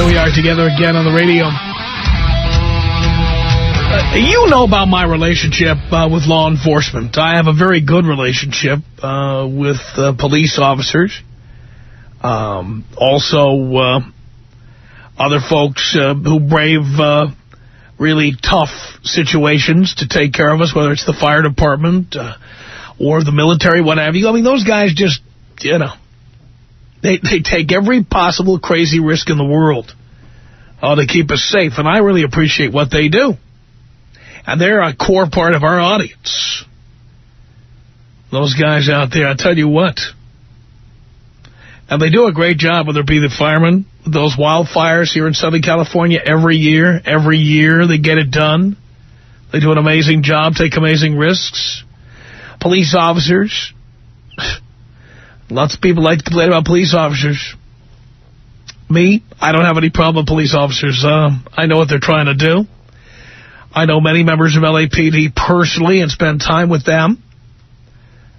we are together again on the radio. You know about my relationship with law enforcement. I have a very good relationship with police officers. Also, other folks who brave really tough situations to take care of us, whether it's the fire department or the military, whatever. I mean, those guys just, you know, they take every possible crazy risk in the world to keep us safe. And I really appreciate what they do. And they're a core part of our audience. Those guys out there, I tell you what. And they do a great job, whether it be the firemen, those wildfires here in Southern California every year. Every year they get it done. They do an amazing job, take amazing risks. Police officers. Lots of people like to complain about police officers. Me, I don't have any problem with police officers. I know what they're trying to do. I know many members of LAPD personally and spend time with them.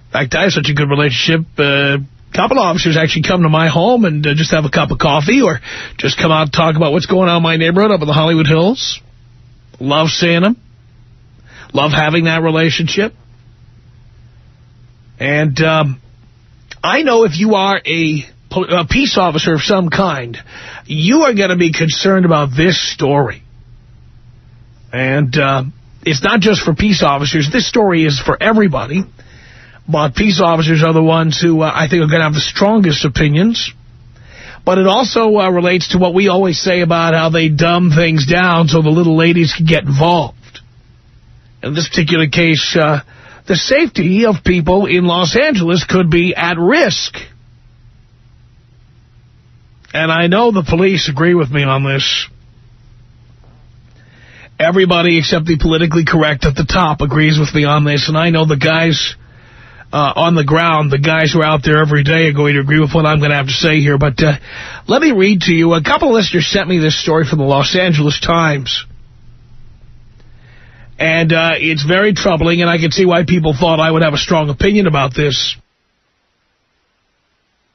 In fact, I have such a good relationship. A couple of officers actually come to my home and just have a cup of coffee or just come out and talk about what's going on in my neighborhood up in the Hollywood Hills. Love seeing them. Love having that relationship. And I know if you are a peace officer of some kind, you are going to be concerned about this story. And it's not just for peace officers. This story is for everybody. But peace officers are the ones who I think are going to have the strongest opinions. But it also relates to what we always say about how they dumb things down so the little ladies can get involved. In this particular case, the safety of people in Los Angeles could be at risk. And I know the police agree with me on this. Everybody except the politically correct at the top agrees with me on this. And I know the guys on the ground, the guys who are out there every day are going to agree with what I'm going to have to say here. But let me read to you. A couple of listeners sent me this story from the Los Angeles Times. And it's very troubling, and I can see why people thought I would have a strong opinion about this.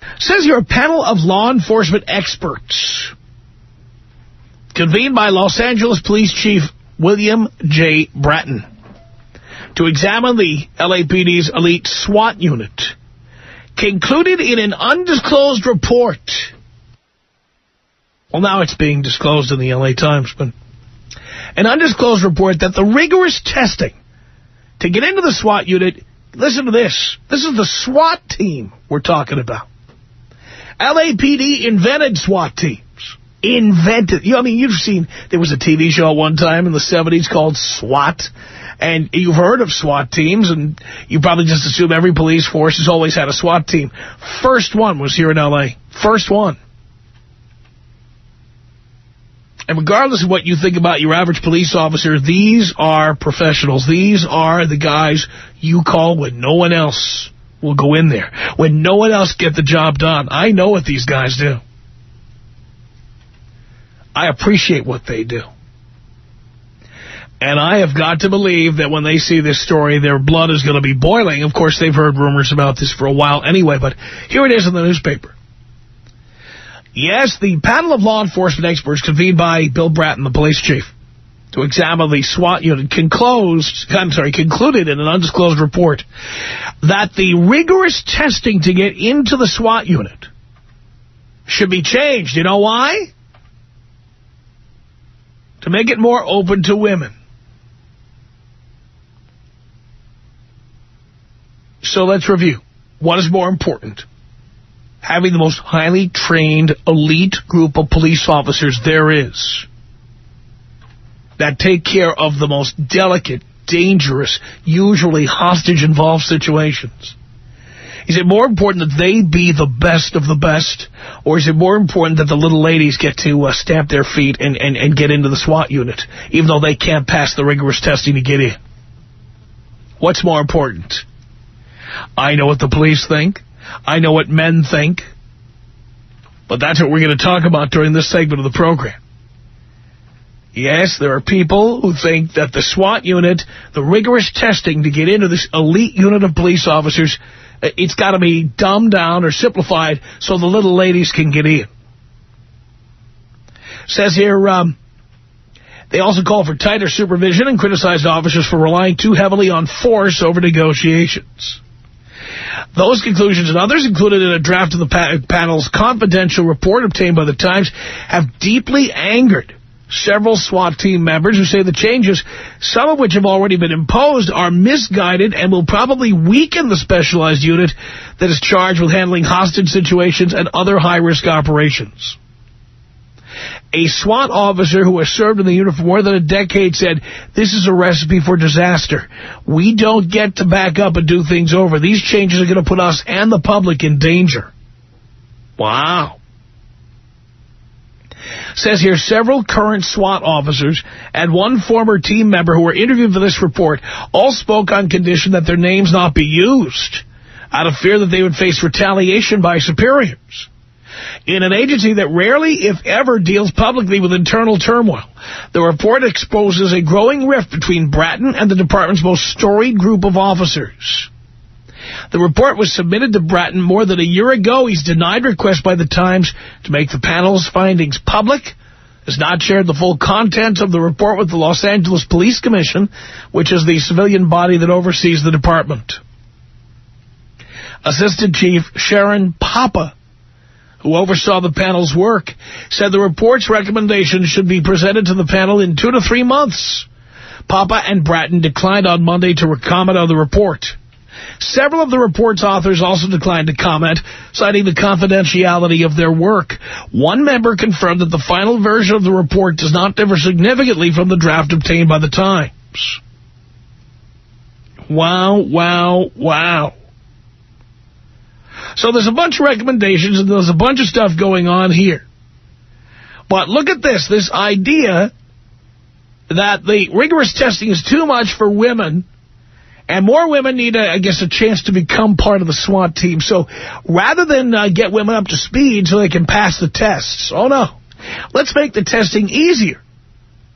It says here, a panel of law enforcement experts convened by Los Angeles Police Chief William J. Bratton to examine the LAPD's elite SWAT unit concluded in an undisclosed report. Well, now it's being disclosed in the LA Times, but an undisclosed report that the rigorous testing to get into the SWAT unit, listen to this. This is the SWAT team we're talking about. LAPD invented SWAT teams. Invented. I mean, you've seen, there was a TV show one time in the 70s called SWAT. And you've heard of SWAT teams, and you probably just assume every police force has always had a SWAT team. First one was here in L.A. First one. And regardless of what you think about your average police officer, these are professionals. These are the guys you call when no one else will go in there. When no one else get the job done. I know what these guys do. I appreciate what they do. And I have got to believe that when they see this story, their blood is going to be boiling. Of course, they've heard rumors about this for a while anyway, but here it is in the newspaper. Yes, the panel of law enforcement experts convened by Bill Bratton, the police chief, to examine the SWAT unit concluded in an undisclosed report that the rigorous testing to get into the SWAT unit should be changed. You know why? To make it more open to women. So let's review. What is more important? Having the most highly trained, elite group of police officers there is that take care of the most delicate, dangerous, usually hostage-involved situations. Is it more important that they be the best of the best, or is it more important that the little ladies get to stamp their feet and get into the SWAT unit, even though they can't pass the rigorous testing to get in? What's more important? I know what the police think. I know what men think. But that's what we're going to talk about during this segment of the program. Yes, there are people who think that the SWAT unit, the rigorous testing to get into this elite unit of police officers, it's got to be dumbed down or simplified so the little ladies can get in. Says here, they also call for tighter supervision and criticized officers for relying too heavily on force over negotiations. Those conclusions and others included in a draft of the panel's confidential report obtained by the Times have deeply angered several SWAT team members who say the changes, some of which have already been imposed, are misguided and will probably weaken the specialized unit that is charged with handling hostage situations and other high-risk operations. A SWAT officer who has served in the unit for more than a decade said, "This is a recipe for disaster. We don't get to back up and do things over. These changes are going to put us and the public in danger." Wow. Says here, several current SWAT officers and one former team member who were interviewed for this report all spoke on condition that their names not be used out of fear that they would face retaliation by superiors. In an agency that rarely, if ever, deals publicly with internal turmoil, the report exposes a growing rift between Bratton and the department's most storied group of officers. The report was submitted to Bratton more than a year ago. He's denied requests by the Times to make the panel's findings public, has not shared the full contents of the report with the Los Angeles Police Commission, which is the civilian body that oversees the department. Assistant Chief Sharon Papa, who oversaw the panel's work, said the report's recommendations should be presented to the panel in 2 to 3 months. Papa and Bratton declined on Monday to comment on the report. Several of the report's authors also declined to comment, citing the confidentiality of their work. One member confirmed that the final version of the report does not differ significantly from the draft obtained by the Times. Wow, wow, wow. So there's a bunch of recommendations and there's a bunch of stuff going on here. But look at this idea that the rigorous testing is too much for women and more women need, a chance to become part of the SWAT team. So rather than get women up to speed so they can pass the tests, oh no, let's make the testing easier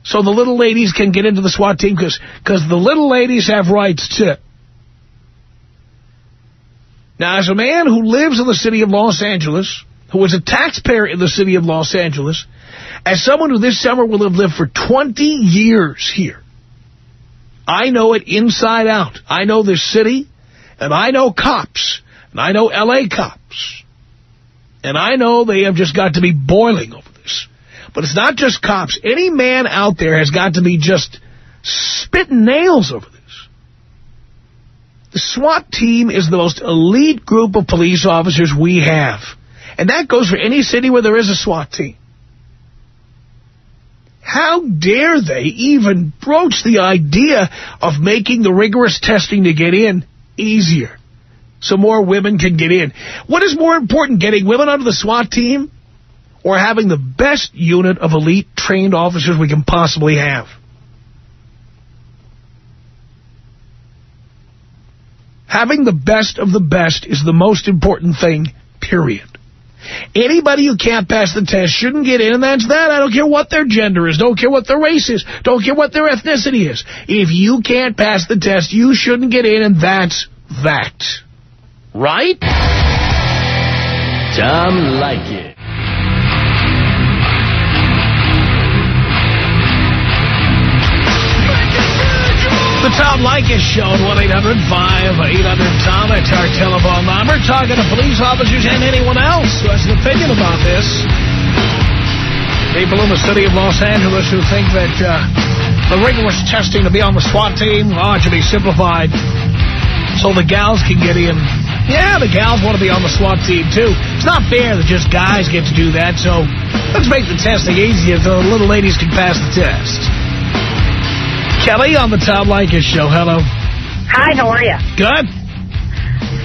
so the little ladies can get into the SWAT team because the little ladies have rights too. Now, as a man who lives in the city of Los Angeles, who is a taxpayer in the city of Los Angeles, as someone who this summer will have lived for 20 years here, I know it inside out. I know this city, and I know cops, and I know L.A. cops. And I know they have just got to be boiling over this. But it's not just cops. Any man out there has got to be just spitting nails over this. The SWAT team is the most elite group of police officers we have. And that goes for any city where there is a SWAT team. How dare they even broach the idea of making the rigorous testing to get in easier so more women can get in? What is more important, getting women onto the SWAT team or having the best unit of elite trained officers we can possibly have? Having the best of the best is the most important thing, period. Anybody who can't pass the test shouldn't get in, and that's that. I don't care what their gender is. Don't care what their race is. Don't care what their ethnicity is. If you can't pass the test, you shouldn't get in, and that's that. Right? Tom Leykis. The Tom Leykis Show at 1-800-5800-TOM. That's our telephone number. Talking to police officers and anyone else who has an opinion about this. People in the city of Los Angeles who think that the rigorous testing to be on the SWAT team, it should be simplified so the gals can get in. Yeah, the gals want to be on the SWAT team, too. It's not fair that just guys get to do that, so let's make the testing easier so the little ladies can pass the test. Kelly on the Tom Leykis Show. Hello. Hi, how are you? Good.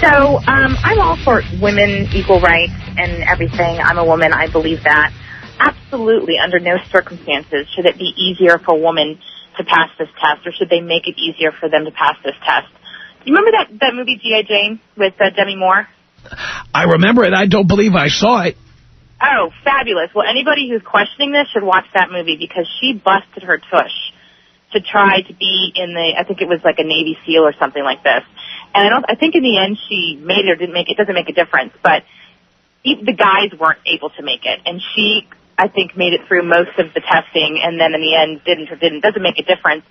So, I'm all for women, equal rights, and everything. I'm a woman. I believe that. Absolutely, under no circumstances should it be easier for a woman to pass this test, or should they make it easier for them to pass this test. You remember that movie G.I. Jane with Demi Moore? I remember it. I don't believe I saw it. Oh, fabulous. Well, anybody who's questioning this should watch that movie because she busted her tush to try to be in I think it was like a Navy SEAL or something like this. And I think in the end she made it or didn't make it. It doesn't make a difference. But the guys weren't able to make it. And she I think, made it through most of the testing and then in the end didn't or didn't. Doesn't make a difference.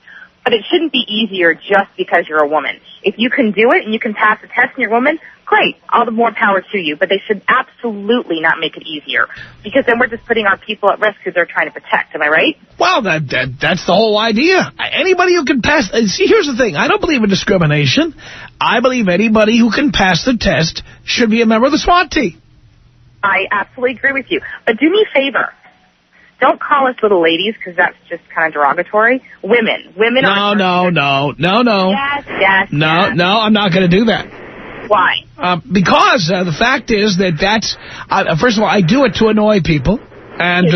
But it shouldn't be easier just because you're a woman. If you can do it and you can pass the test and you're a woman, great. All the more power to you. But they should absolutely not make it easier, because then we're just putting our people at risk who they're trying to protect. Am I right? Well, that's the whole idea. Anybody who can pass... See, here's the thing. I don't believe in discrimination. I believe anybody who can pass the test should be a member of the SWAT team. I absolutely agree with you. But do me a favor. Don't call us little ladies, because that's just kind of derogatory. Women. Women are... No. Yes. No, I'm not going to do that. Why? Because the fact is that's... first of all, I do it to annoy people. And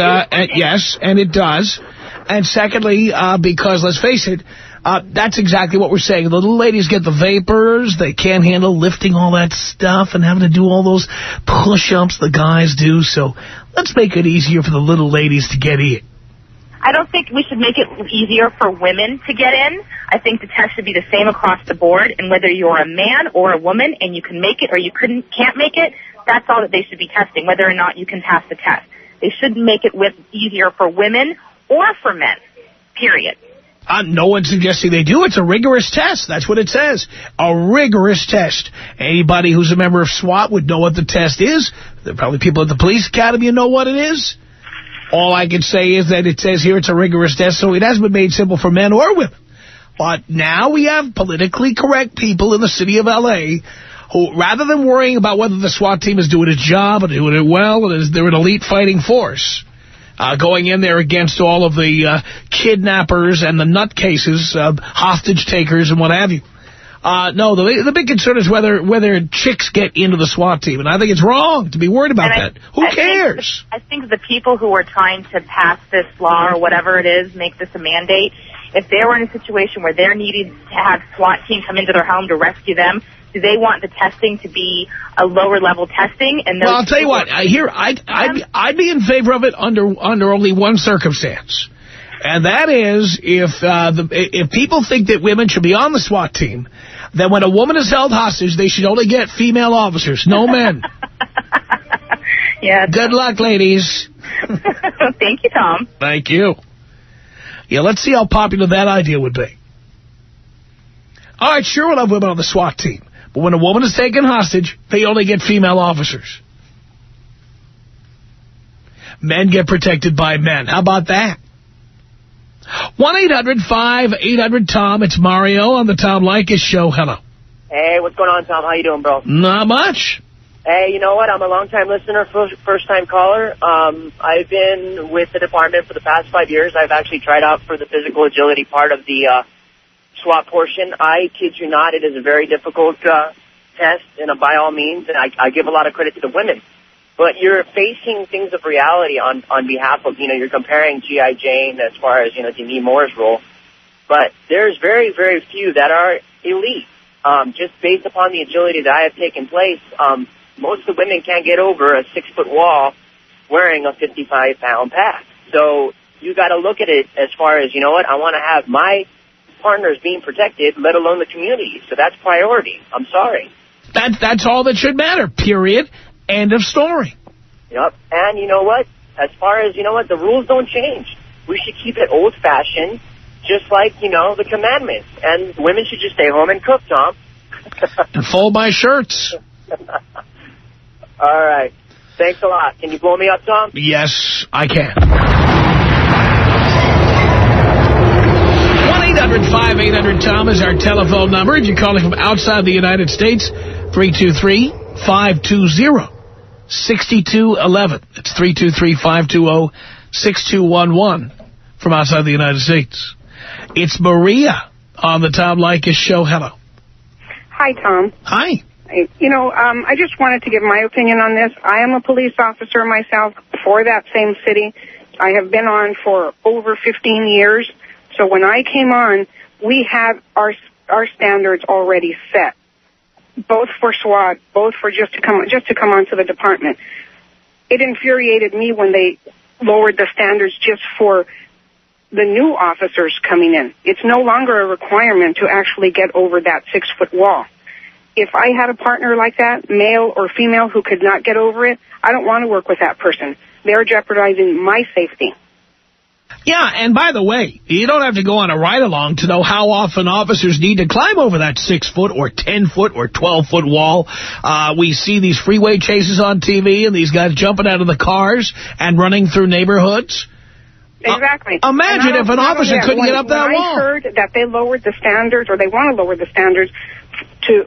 yes, and it does. And secondly, because, let's face it, that's exactly what we're saying. The little ladies get the vapors. They can't handle lifting all that stuff and having to do all those push-ups the guys do. So let's make it easier for the little ladies to get in. I don't think we should make it easier for women to get in. I think the test should be the same across the board. And whether you're a man or a woman and you can make it or you can't make it, that's all that they should be testing, whether or not you can pass the test. They shouldn't make it easier for women or for men, period. No one's suggesting they do. It's a rigorous test. That's what it says. A rigorous test. Anybody who's a member of SWAT would know what the test is. There are probably people at the police academy who know what it is. All I can say is that it says here it's a rigorous test, so it hasn't been made simple for men or women. But now we have politically correct people in the city of L.A. who, rather than worrying about whether the SWAT team is doing its job and doing it well, and they're an elite fighting force, going in there against all of the kidnappers and the nutcases, hostage takers and what have you. No, the big concern is whether chicks get into the SWAT team, and I think it's wrong to be worried about that. Who cares? I think the people who are trying to pass this law or whatever it is, make this a mandate, if they were in a situation where they're needing to have SWAT team come into their home to rescue them, do they want the testing to be a lower level testing? And well, I'll tell you what. I'd be in favor of it under only one circumstance, and that is if people think that women should be on the SWAT team, then when a woman is held hostage, they should only get female officers, no men. Yeah. Good luck, ladies. Thank you, Tom. Thank you. Yeah, let's see how popular that idea would be. All right, sure, we'll have women on the SWAT team. But when a woman is taken hostage, they only get female officers. Men get protected by men. How about that? 1-800-5800-TOM. It's Mario on the Tom Leykis Show. Hello. Hey, what's going on, Tom? How you doing, bro? Not much. Hey, you know what? I'm a long-time listener, first-time caller. I've been with the department for the past 5 years. I've actually tried out for the physical agility part of the SWAT portion. I kid you not, it is a very difficult test, and by all means, and I give a lot of credit to the women. But you're facing things of reality on behalf of, you're comparing G.I. Jane as far as, Demi Moore's role. But there's very, very few that are elite. Just based upon the agility that I have taken place, most of the women can't get over a 6-foot wall wearing a 55-pound pack. So you got to look at it as far as, I want to have my partners being protected, let alone the community. So that's priority. I'm sorry. That's all that should matter, period. End of story. Yep. And you know what? As far as, the rules don't change. We should keep it old-fashioned, just like, the commandments. And women should just stay home and cook, Tom. And fold my shirts. All right. Thanks a lot. Can you blow me up, Tom? Yes, I can. 1-800-5800-TOM is our telephone number. If you're calling from outside the United States, 323-520-6211. It's 323-520-6211 from outside the United States. It's Maria on the Tom Leykis Show. Hello. Hi, Tom. Hi. I just wanted to give my opinion on this. I am a police officer myself for that same city. I have been on for over 15 years. So when I came on, we had our standards already set, both for SWAT, both for just to come onto the department. It infuriated me when they lowered the standards just for the new officers coming in. It's no longer a requirement to actually get over that 6-foot wall. if I had a partner like that, male or female, who could not get over it, I don't want to work with that person. They're jeopardizing my safety. Yeah, and by the way, you don't have to go on a ride-along to know how often officers need to climb over that 6-foot or 10-foot or 12-foot wall. We see these freeway chases on TV and these guys jumping out of the cars and running through neighborhoods. Exactly. Imagine if an officer couldn't get up that wall. I heard that they lowered the standards, or they want to lower the standards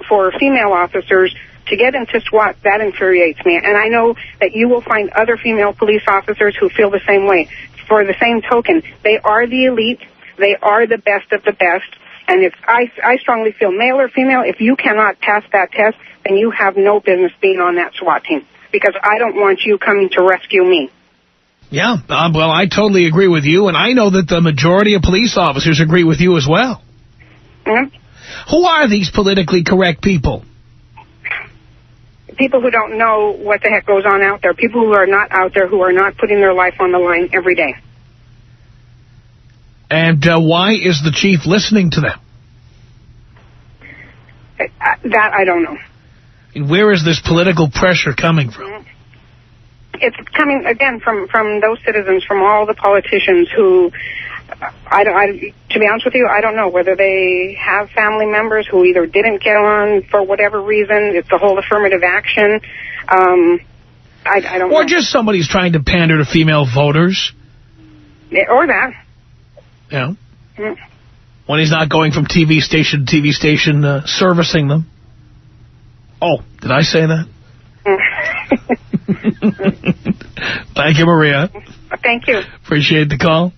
for female officers to get into SWAT. That infuriates me. And I know that you will find other female police officers who feel the same way. For the same token, they are the elite. They are the best of the best. And if I strongly feel, male or female, if you cannot pass that test, then you have no business being on that SWAT team, because I don't want you coming to rescue me. Yeah, well, I totally agree with you, and I know that the majority of police officers agree with you as well. Mm-hmm. Who are these politically correct people? People who don't know what the heck goes on out there. People who are not out there, who are not putting their life on the line every day. And why is the chief listening to them? That I don't know. And where is this political pressure coming from? It's coming, again, from those citizens, from all the politicians who, to be honest with you, I don't know whether they have family members who either didn't get on for whatever reason. It's the whole affirmative action. I don't know. Or just somebody's trying to pander to female voters. Or that. Yeah. When he's not going from TV station to TV station servicing them. Oh, did I say that? Thank you, Maria. Thank you. Appreciate the call.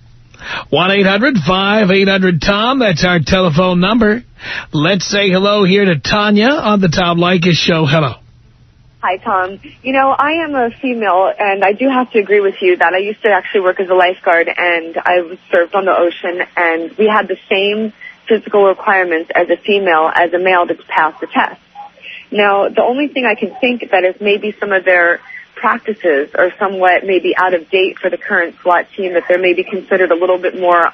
1-800-5800-TOM. That's our telephone number. Let's say hello here to Tanya on the Tom Leykis Show. Hello. Hi, Tom. You know, I am a female, and I do have to agree with you that I used to actually work as a lifeguard, and I served on the ocean, and we had the same physical requirements as a female as a male to pass the test. Now, the only thing I can think that is maybe some of their practices are somewhat maybe out of date for the current SWAT team, that they're maybe considered a little bit more,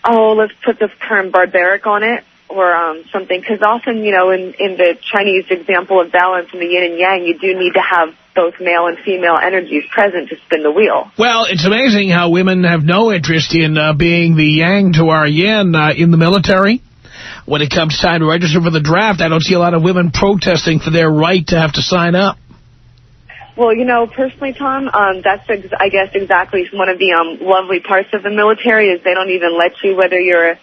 let's put the term barbaric on it, or something, because often, you know, in the Chinese example of balance in the yin and yang, you do need to have both male and female energies present to spin the wheel. Well, it's amazing how women have no interest in being the yang to our yin in the military. When it comes time to register for the draft, I don't see a lot of women protesting for their right to have to sign up. Well, you know, personally, Tom, that's, I guess, exactly one of the lovely parts of the military is they don't even let you, whether you're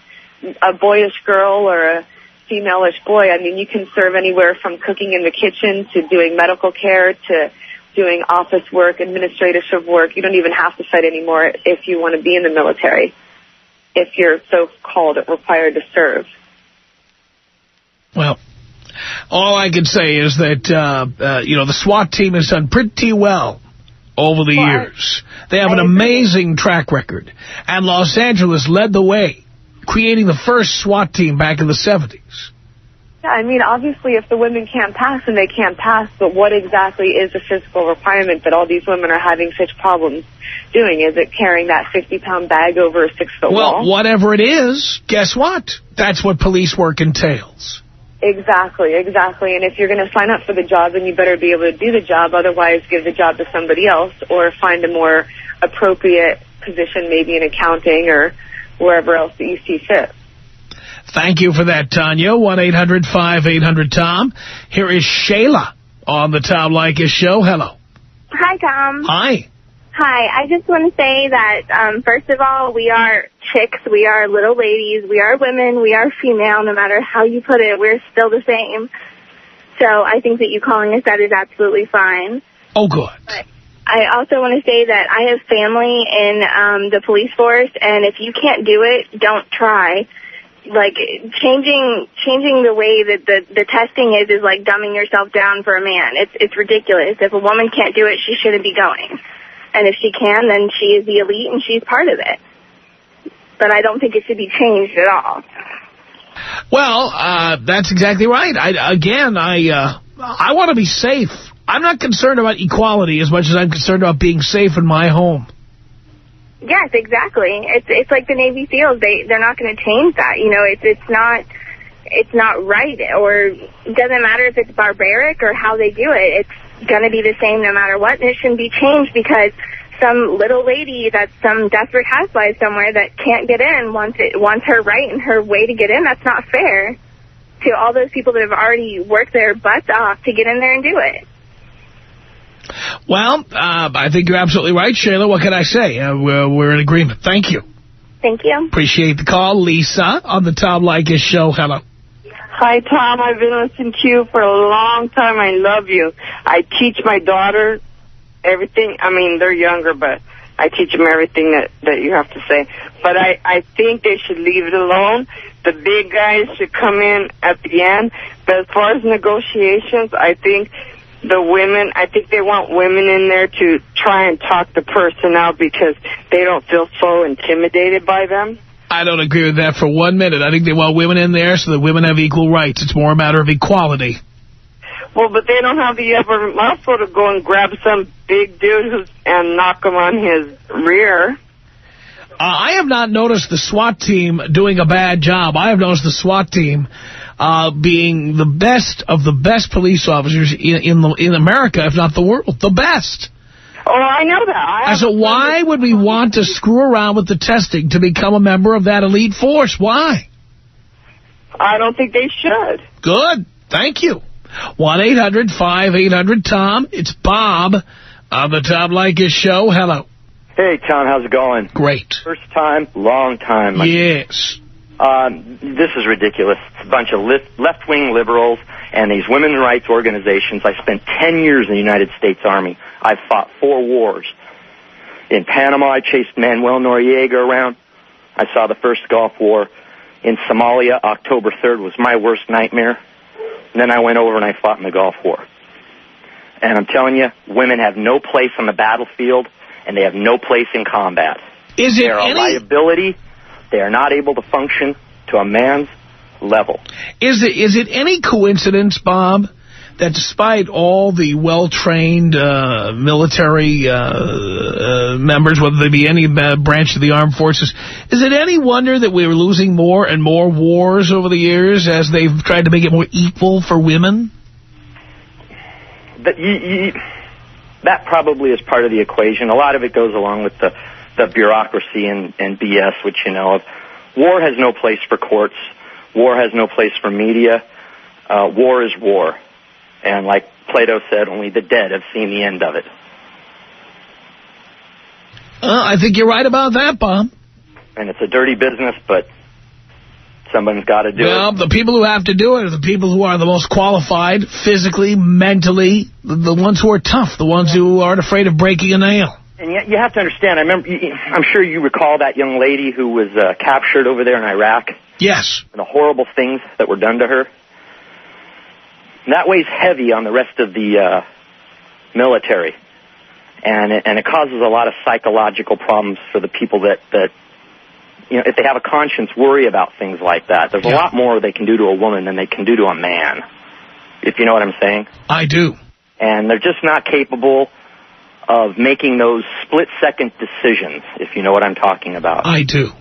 a boyish girl or a female-ish boy. I mean, you can serve anywhere from cooking in the kitchen to doing medical care to doing office work, administrative work. You don't even have to fight anymore if you want to be in the military, if you're so-called required to serve. Well, all I can say is that, the SWAT team has done pretty well over the years. They have an amazing track record. And Los Angeles led the way, creating the first SWAT team back in the 70s. Yeah, I mean, obviously, if the women can't pass, then they can't pass. But what exactly is the physical requirement that all these women are having such problems doing? Is it carrying that 50-pound bag over a 6-foot wall? Well, whatever it is, guess what? That's what police work entails. Exactly. And if you're going to sign up for the job, then you better be able to do the job. Otherwise, give the job to somebody else or find a more appropriate position, maybe in accounting or wherever else that you see fit. Thank you for that, Tanya. 1-800-5800-TOM. Here is Shayla on the Tom Leykis Show. Hello. Hi, Tom. Hi. Hi. I just want to say that, first of all, we are chicks. We are little ladies. We are women. We are female. No matter how you put it, we're still the same. So I think that you calling us that is absolutely fine. Oh, good. But I also want to say that I have family in the police force, and if you can't do it, don't try. Like, changing the way that the testing is like dumbing yourself down for a man. It's ridiculous. If a woman can't do it, she shouldn't be going. And if she can, then she is the elite and she's part of it. But I don't think it should be changed at all. Well, that's exactly right. I want to be safe. I'm not concerned about equality as much as I'm concerned about being safe in my home. Yes, exactly. It's like the Navy SEALs. They're not going to change that. You know, it's not it's not right, or it doesn't matter if it's barbaric or how they do it. It's going to be the same no matter what, and it shouldn't be changed because some little lady that's some desperate housewife somewhere that can't get in wants her right and her way to get in. That's not fair to all those people that have already worked their butts off to get in there and do it. Well, I think you're absolutely right, Shayla. What can I say? We're in agreement. Thank you. Thank you. Appreciate the call. Lisa on the Tom Leykis Show. Hello. Hi, Tom. I've been listening to you for a long time. I love you. I teach my daughter everything. I mean, they're younger, but I teach them everything that you have to say. But I think they should leave it alone. The big guys should come in at the end. But as far as negotiations, I think they want women in there to try and talk the person out because they don't feel so intimidated by them. I don't agree with that for 1 minute. I think they want women in there so that women have equal rights. It's more a matter of equality. Well, but they don't have the upper muscle to go and grab some big dude and knock him on his rear. I have not noticed the SWAT team doing a bad job. I have noticed the SWAT team being the best of the best police officers in America, if not the world. The best. Oh, I know that. So why would we want to screw around with the testing to become a member of that elite force? Why? I don't think they should. Good. Thank you. 1-800-5800-TOM. It's Bob on the Tom Leykis Show. Hello. Hey, Tom. How's it going? Great. First time, long time. Yes. This is ridiculous. It's a bunch of left-wing liberals and these women's rights organizations. I spent 10 years in the United States Army. I've fought 4 wars. In Panama, I chased Manuel Noriega around. I saw the first Gulf War. In Somalia, October 3rd was my worst nightmare. And then I went over and I fought in the Gulf War. And I'm telling you, women have no place on the battlefield, and they have no place in combat. They're a liability. They are not able to function to a man's level. Is it any coincidence, Bob, that despite all the well-trained military members, whether they be any branch of the armed forces, is it any wonder that we're losing more and more wars over the years as they've tried to make it more equal for women? That probably is part of the equation. A lot of it goes along with the bureaucracy and BS, which you know of. War has no place for courts. War has no place for media. War is war. And like Plato said, only the dead have seen the end of it. I think you're right about that, Bob. And it's a dirty business, but someone's got to do it. Well, the people who have to do it are the people who are the most qualified, physically, mentally, the ones who are tough, the ones who aren't afraid of breaking a nail. And yet you have to understand, I'm sure you recall that young lady who was captured over there in Iraq. Yes. And the horrible things that were done to her. And that weighs heavy on the rest of the military. And it causes a lot of psychological problems for the people that you know, if they have a conscience, worry about things like that. There's a lot more they can do to a woman than they can do to a man, if you know what I'm saying. I do. And they're just not capable of making those split-second decisions, if you know what I'm talking about. I do.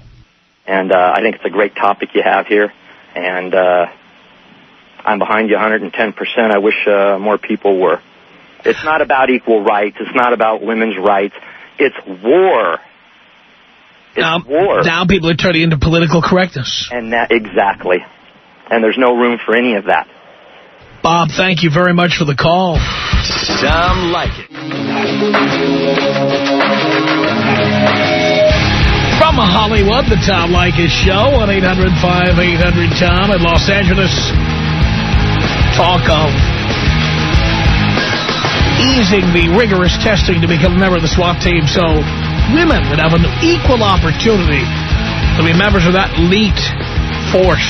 And I think it's a great topic you have here. And I'm behind you 110%. I wish more people were. It's not about equal rights. It's not about women's rights. It's war. It's war. Now people are turning into political correctness. And that, exactly. And there's no room for any of that. Bob, thank you very much for the call. Tom Leykis. From Hollywood, the Tom Leykis Show, 1-800-5800-TOM in Los Angeles. Talk of easing the rigorous testing to become a member of the SWAT team so women would have an equal opportunity to be members of that elite force.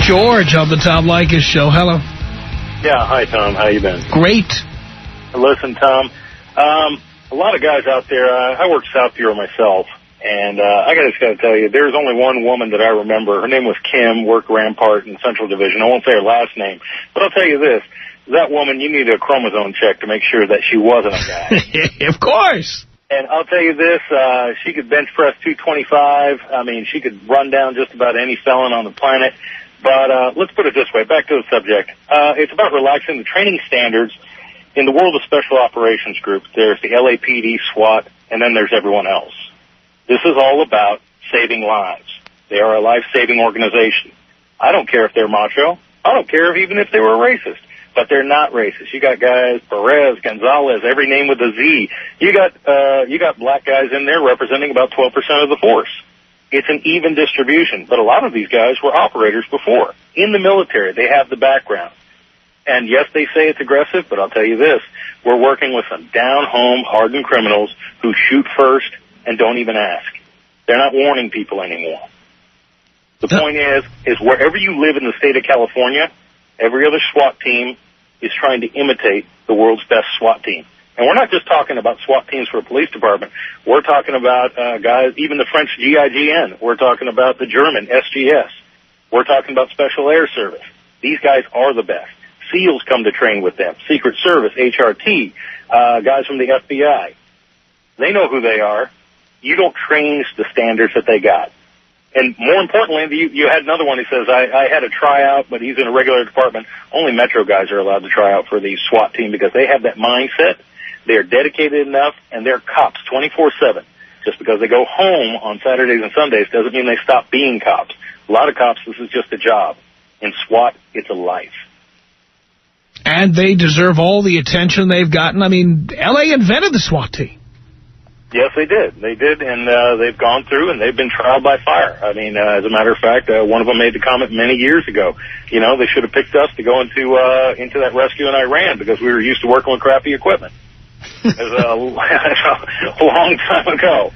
George on the Tom Leykis Show. Hello. Yeah, hi, Tom. How you been? Great. Listen, Tom, a lot of guys out there, I work South Bureau myself, and I just got to tell you, there's only one woman that I remember. Her name was Kim, worked Rampart in Central Division. I won't say her last name, but I'll tell you this. That woman, you need a chromosome check to make sure that she wasn't a guy. Of course. And I'll tell you this, she could bench press 225. I mean, she could run down just about any felon on the planet. But let's put it this way, back to the subject. It's about relaxing the training standards. In the world of special operations groups, there's the LAPD, SWAT, and then there's everyone else. This is all about saving lives. They are a life-saving organization. I don't care if they're macho. I don't care even if they were racist. But they're not racist. You got guys, Perez, Gonzalez, every name with a Z. You got black guys in there representing about 12% of the force. It's an even distribution. But a lot of these guys were operators before. In the military, they have the background. And yes, they say it's aggressive, but I'll tell you this. We're working with some down-home, hardened criminals who shoot first and don't even ask. They're not warning people anymore. The point is wherever you live in the state of California, every other SWAT team is trying to imitate the world's best SWAT team. And we're not just talking about SWAT teams for a police department. We're talking about guys, even the French GIGN. We're talking about the German SGS. We're talking about Special Air Service. These guys are the best. SEALs come to train with them. Secret Service, HRT, guys from the FBI. They know who they are. You don't change the standards that they got. And more importantly, you had another one who says, I had a tryout, but he's in a regular department. Only Metro guys are allowed to try out for the SWAT team because they have that mindset. They're dedicated enough, and they're cops 24/7. Just because they go home on Saturdays and Sundays doesn't mean they stop being cops. A lot of cops, this is just a job. In SWAT, it's a life. And they deserve all the attention they've gotten. I mean, L.A. invented the SWAT team. Yes, they did. They did, and they've gone through, and they've been trial by fire. I mean, as a matter of fact, one of them made the comment many years ago. You know, they should have picked us to go into that rescue in Iran because we were used to working with crappy equipment. It was a long time ago.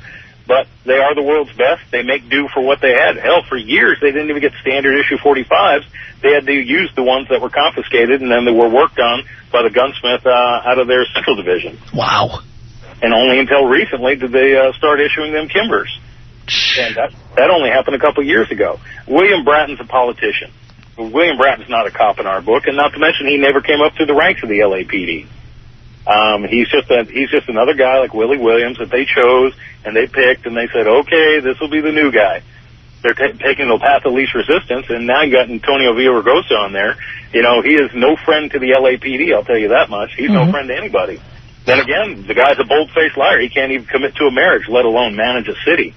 But they are the world's best. They make do for what they had. Hell, for years, they didn't even get standard issue 45s. They had to use the ones that were confiscated, and then they were worked on by the gunsmith out of their Central Division. Wow. And only until recently did they start issuing them Kimbers. And that only happened a couple of years ago. William Bratton's a politician. William Bratton's not a cop in our book, and not to mention he never came up through the ranks of the LAPD. He's just another guy like Willie Williams that they chose and they picked, and they said, okay, this will be the new guy. They're taking the path of least resistance, and now you got Antonio Villaraigosa on there. You know, he is no friend to the LAPD, I'll tell you that much. He's no friend to anybody. Then again, the guy's a bold-faced liar. He can't even commit to a marriage, let alone manage a city.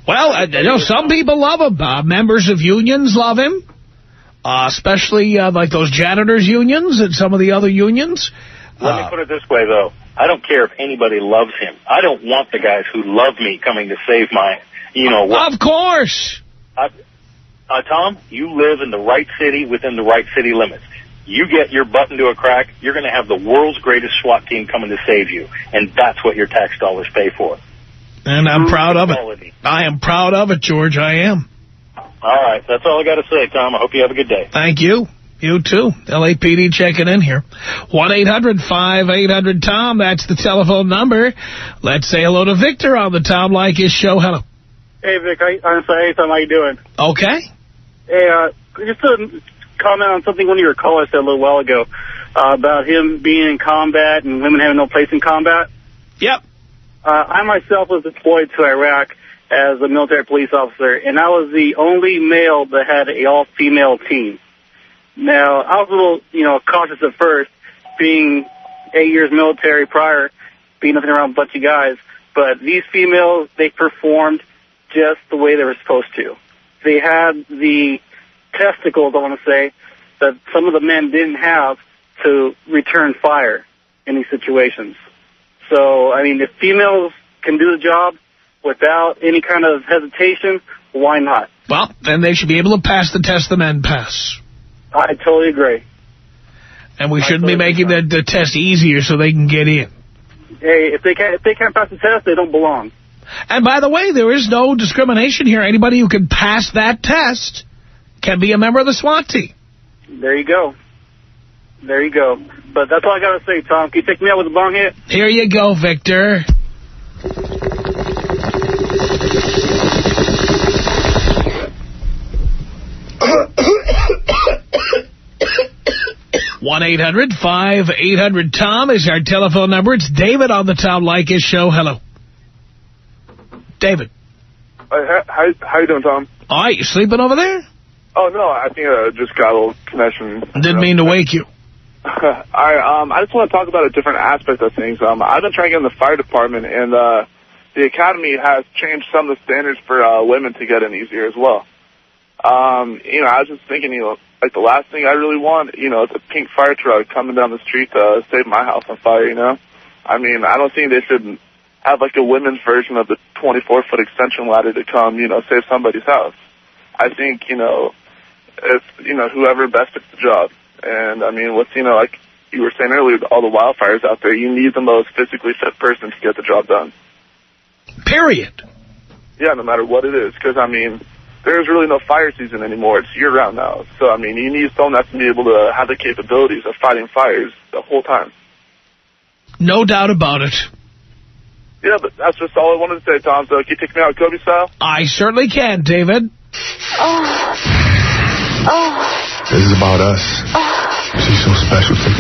Well, you know, some people love him. Members of unions love him, especially like those janitors' unions and some of the other unions. Let me put it this way, though. I don't care if anybody loves him. I don't want the guys who love me coming to save my, you know what. Of course. Tom, you live in the right city within the right city limits. You get your butt into a crack, you're going to have the world's greatest SWAT team coming to save you. And that's what your tax dollars pay for. And I'm proud of it. I am proud of it, George. I am. All right. That's all I got to say, Tom. I hope you have a good day. Thank you. You too. LAPD checking in here. 1-800-5800-TOM. That's the telephone number. Let's say hello to Victor on the Tom Leykis Show. Hello. Hey, Vic. I'm sorry. Hey, Tom. How you doing? Okay. Hey, just to comment on something one of your callers said a little while ago about him being in combat and women having no place in combat. Yep. I myself was deployed to Iraq as a military police officer, and I was the only male that had an all-female team. Now, I was a little, cautious at first, being 8 years military prior, being nothing around a bunch of guys. But these females, they performed just the way they were supposed to. They had the testicles, I want to say, that some of the men didn't have to return fire in these situations. So, I mean, if females can do the job without any kind of hesitation, why not? Well, then they should be able to pass the test the men pass. I totally agree. And we shouldn't be making the test easier so they can get in. Hey, if they can't pass the test, they don't belong. And by the way, there is no discrimination here. Anybody who can pass that test can be a member of the SWAT team. There you go. There you go. But that's all I got to say, Tom. Can you take me out with a bong hit? Here you go, Victor. 1-800-5800-TOM is our telephone number. It's David on the Tom Leykis Show. Hello. David. How you doing, Tom? All right, you sleeping over there? Oh, no, I think I just got a little connection. Didn't mean to wake you. I just want to talk about a different aspect of things. I've been trying to get in the fire department, and the academy has changed some of the standards for women to get in easier as well. I was just thinking, like the last thing I really want, it's a pink fire truck coming down the street to save my house on fire, I mean, I don't think they should have like a women's version of the 24-foot extension ladder to come, save somebody's house. I think, it's, whoever best fits the job. And, I mean, like you were saying earlier, all the wildfires out there, you need the most physically fit person to get the job done. Period. Yeah, no matter what it is. Because, I mean, there's really no fire season anymore. It's year-round now. So, I mean, you need someone that's going to be able to have the capabilities of fighting fires the whole time. No doubt about it. Yeah, but that's just all I wanted to say, Tom. So, can you take me out Kobe style? I certainly can, David. This is about us. She's so special to me.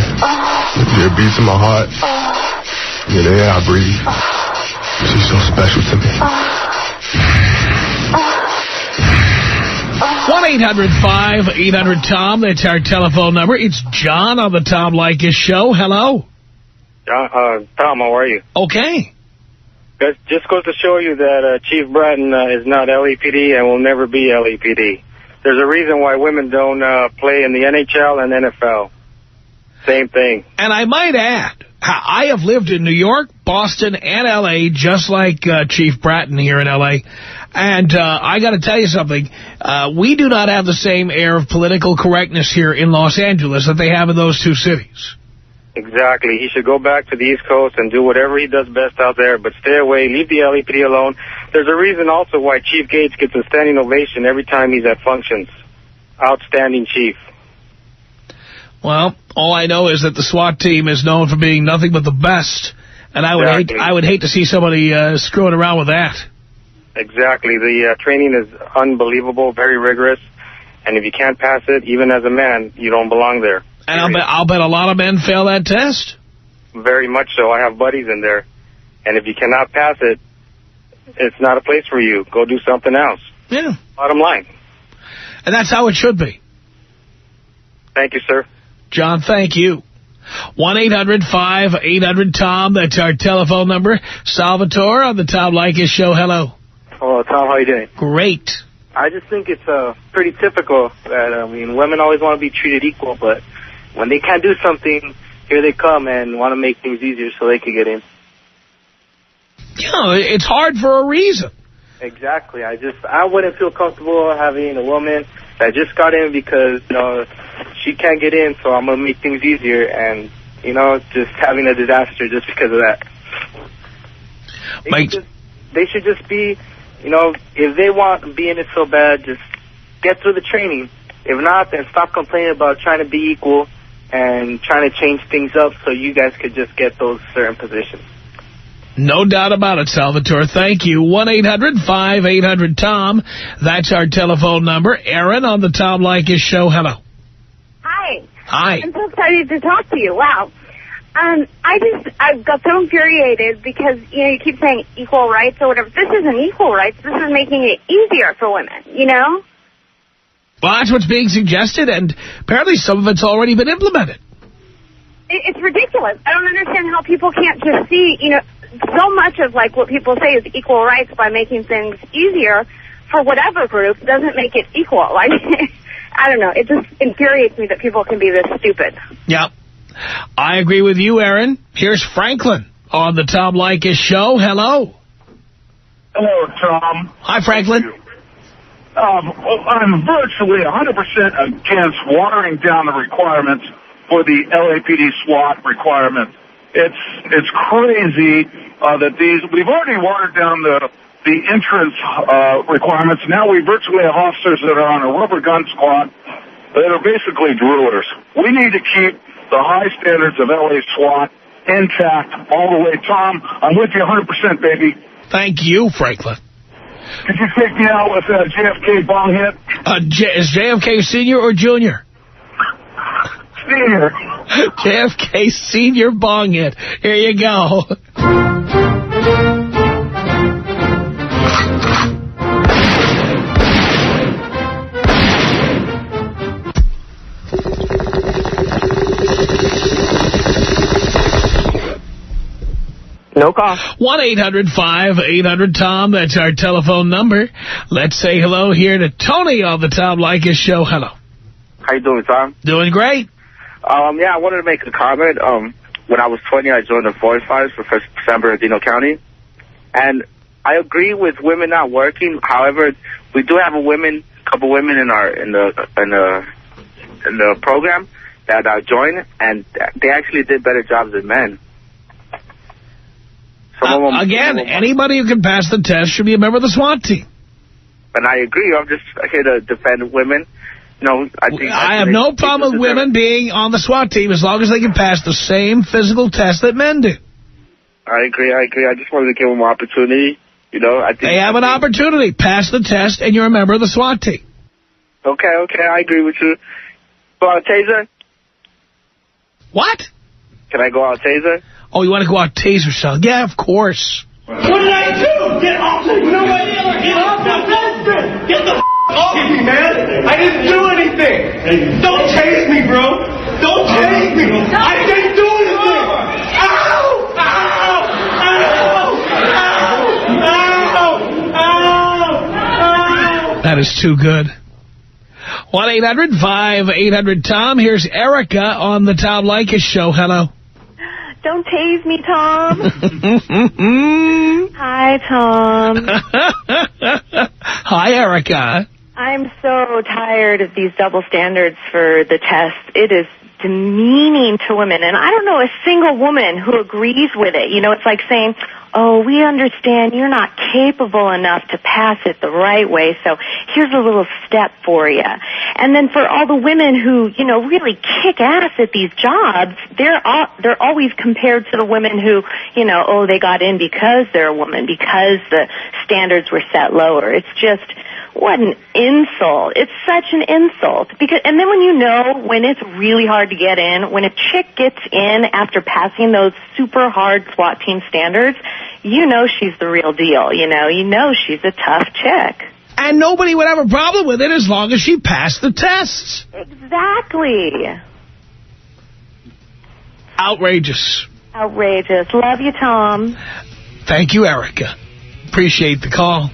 Your beats in my heart. You're the air I breathe. She's so special to me. 1-800-5800-TOM. That's our telephone number. It's John on the Tom Leykis Show. Hello. Tom, how are you? Okay. That just goes to show you that Chief Bratton is not LAPD and will never be LAPD. There's a reason why women don't play in the NHL and NFL. Same thing. And I might add, I have lived in New York, Boston, and L.A., just like Chief Bratton here in L.A., and I got to tell you something. We do not have the same air of political correctness here in Los Angeles that they have in those two cities. Exactly. He should go back to the East Coast and do whatever he does best out there, but stay away, leave the LAPD alone. There's a reason also why Chief Gates gets a standing ovation every time he's at functions. Outstanding chief. Well, all I know is that the SWAT team is known for being nothing but the best, and I would hate to see somebody screwing around with that. Exactly. The training is unbelievable, very rigorous, and if you can't pass it, even as a man, you don't belong there. And I'll bet a lot of men fail that test. Very much so. I have buddies in there. And if you cannot pass it, it's not a place for you. Go do something else. Yeah. Bottom line. And that's how it should be. Thank you, sir. John, thank you. 1-800-5800-TOM. That's our telephone number. Salvatore on the Tom Leykis Show. Hello. Hello, Tom. How are you doing? Great. I just think it's pretty typical that, women always want to be treated equal, but when they can't do something, here they come and want to make things easier so they can get in. Yeah, it's hard for a reason. Exactly. I wouldn't feel comfortable having a woman that just got in because, she can't get in, so I'm going to make things easier and, just having a disaster just because of that. They should just be, if they want to be in it so bad, just get through the training. If not, then stop complaining about trying to be equal and trying to change things up so you guys could just get those certain positions. No doubt about it, Salvatore. Thank you. 1-800-5800-TOM. That's our telephone number. Aaron on the Tom Leykis Show. Hello. Hi. Hi. I'm so excited to talk to you. Wow. I got so infuriated because, you keep saying equal rights or whatever. This isn't equal rights. This is making it easier for women, Well, that's what's being suggested, and apparently some of it's already been implemented. It's ridiculous. I don't understand how people can't just see, so much of, what people say is equal rights by making things easier for whatever group doesn't make it equal. I don't know. It just infuriates me that people can be this stupid. Yep. I agree with you, Aaron. Here's Franklin on the Tom Leykis Show. Hello. Hello, Tom. Hi, Franklin. I'm virtually 100% against watering down the requirements for the LAPD SWAT requirement. It's crazy that we've already watered down the entrance requirements. Now we virtually have officers that are on a rubber gun squad that are basically drillers. We need to keep the high standards of LA SWAT intact all the way. Tom, I'm with you 100%, baby. Thank you, Franklin. Could you take me out with JFK bong hit? Is JFK senior or junior? Senior. JFK senior bong hit. Here you go. No call. 1-800-5800-TOM. That's our telephone number. Let's say hello here to Tony on the Tom Leykis Show. Hello. How you doing, Tom? Doing great. Yeah, I wanted to make a comment. When I was 20, I joined the Forest Fires for San Bernardino County. And I agree with women not working. However, we do have a couple women in the program that joined, and they actually did better jobs than men. Again, anybody who can pass the test should be a member of the SWAT team. And I agree. I'm just here to defend women. No, I have no problem with women being on the SWAT team as long as they can pass the same physical test that men do. I agree. I just wanted to give them an opportunity. They have an opportunity. Pass the test, and you're a member of the SWAT team. Okay, I agree with you. Go out taser? What? Can I go out taser? Oh, you want to go out taser style? Yeah, of course. What did I do? Get off me! No way! Get off the fence! Get the off me, man! I didn't do anything! Don't chase me, bro! Don't chase me! I didn't do anything! Ow! Ow! Ow! Ow! Ow! That is too good. 1-800-5800-TOM. Here's Erica on the Tom Leykis Show. Hello. Don't tase me, Tom. Hi, Tom. Hi, Erica. I'm so tired of these double standards for the test. It is demeaning to women, and I don't know a single woman who agrees with it. It's like saying, oh, we understand you're not capable enough to pass it the right way, so here's a little step for you. And then for all the women who, really kick ass at these jobs, they're always compared to the women who, oh, they got in because they're a woman, because the standards were set lower. It's just, what an insult. It's such an insult. And then when it's really hard to get in, when a chick gets in after passing those super hard SWAT team standards, she's the real deal. She's a tough chick. And nobody would have a problem with it as long as she passed the tests. Exactly. Outrageous. Outrageous. Love you, Tom. Thank you, Erica. Appreciate the call.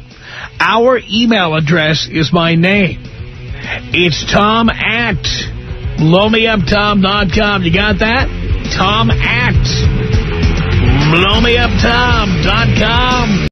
Our email address is my name. It's Tom@blowmeuptom.com. You got that? Tom@blowmeuptom.com.